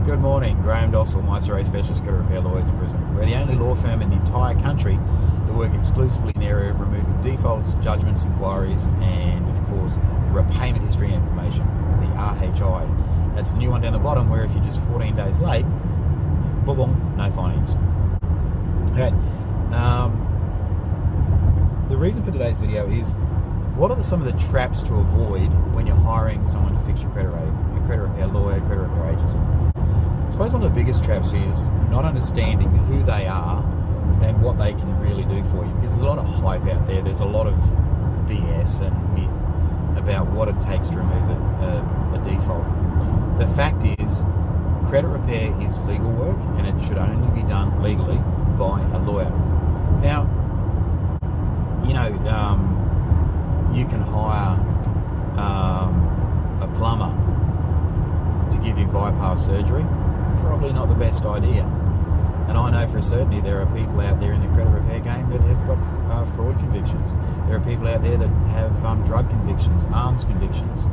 Good morning, Graham Dossel, Myseray Specialist Credit Repair Lawyers in Brisbane. We're the only law firm in the entire country that work exclusively in the area of removing defaults, judgments, inquiries, and of course, repayment history information, the RHI. That's the new one down the bottom where if you're just 14 days late, boom, no findings. Okay, the reason for today's video is what are some of the traps to avoid when you're hiring someone to fix your credit rating, a credit repair lawyer, credit repair agency. I suppose one of the biggest traps is not understanding who they are and what they can really do for you, because there's a lot of hype out there. There's a lot of BS and myth about what it takes to remove a default. The fact is, credit repair is legal work and it should only be done legally by a lawyer. Now, you know, you can hire a plumber to give you bypass surgery. Probably not the best idea. And I know for a certainty there are people out there in the credit repair game that have got fraud convictions. There are people out there that have drug convictions, arms convictions.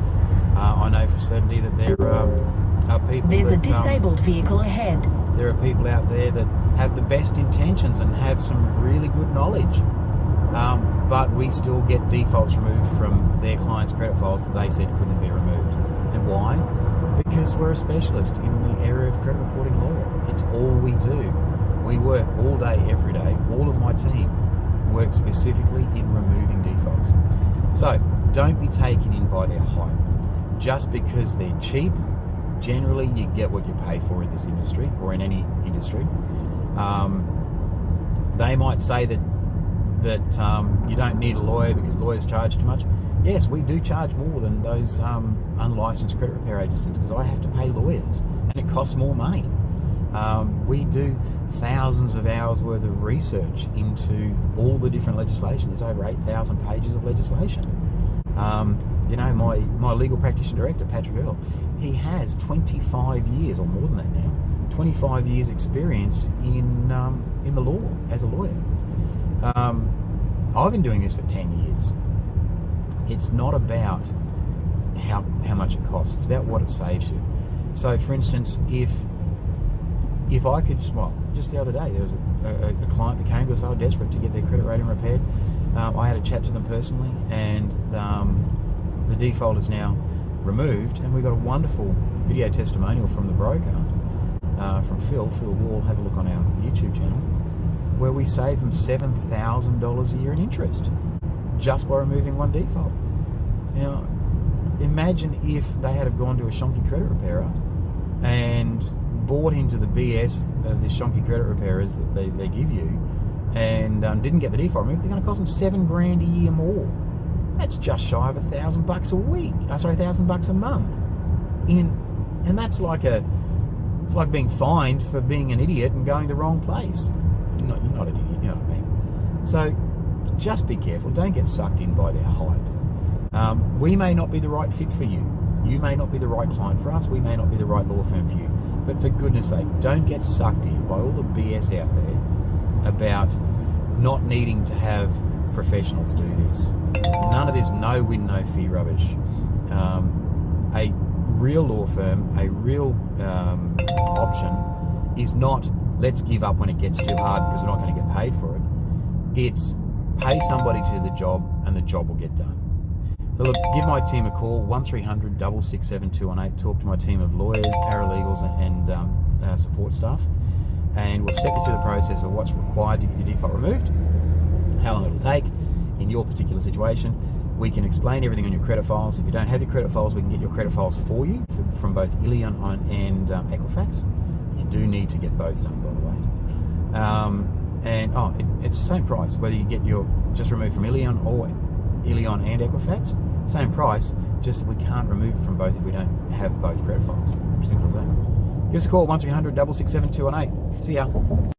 I know for certainty that there are people There's that, a disabled vehicle ahead. There are people out there that have the best intentions and have some really good knowledge. But we still get defaults removed from their clients' credit files that they said couldn't be removed. And why? Because we're a specialist in the area of credit reporting law. It's all we do. We work all day, every day. All of my team work specifically in removing defaults. So don't be taken in by their hype. Just because they're cheap, generally you get what you pay for in this industry or in any industry. They might say that you don't need a lawyer because lawyers charge too much. Yes, we do charge more than those unlicensed credit repair agencies because I have to pay lawyers and it costs more money. We do thousands of hours worth of research into all the different legislation. There's over 8,000 pages of legislation. You know, my legal practitioner director, Patrick Earls, he has 25 years, or more than that now, 25 years experience in the law as a lawyer. I've been doing this for 10 years. It's not about how much it costs. It's about what it saves you. So, for instance, if I could, well, just the other day, there was a client that came to us. They were desperate to get their credit rating repaired. I had a chat to them personally, and the default is now removed. And we got a wonderful video testimonial from the broker, from Phil Wall. Have a look on our YouTube channel, where we save them $7,000 a year in interest just by removing one default. Now, imagine if they had have gone to a shonky credit repairer and bought into the BS of the shonky credit repairers that they give you and didn't get the default removed. They're going to cost them $7,000 a year more. That's just shy of $1,000 a week. $1,000 a month. And that's like it's like being fined for being an idiot and going the wrong place. You're not an idiot, you know what I mean? So just be careful. Don't get sucked in by their hype. We may not be the right fit for you. You may not be the right client for us. We may not be the right law firm for you. But for goodness sake, don't get sucked in by all the BS out there about not needing to have professionals do this. None of this no-win, no-fee rubbish. A real law firm, a real option is not let's give up when it gets too hard because we're not going to get paid for it. It's pay somebody to do the job and the job will get done. So look, give my team a call, 1300 667 218. Talk to my team of lawyers, paralegals and support staff, and we'll step you through the process of what's required to get your default removed, how long it'll take in your particular situation. We can explain everything on your credit files. If you don't have your credit files, we can get your credit files for you from both Ilion and Equifax. You do need to get both done, by the way. It's the same price, whether you get your just removed from Ilion or Ilion and Equifax. Same price, just that we can't remove it from both if we don't have both credit files. Simple as that. Give us a call, 1300 667 218. See ya.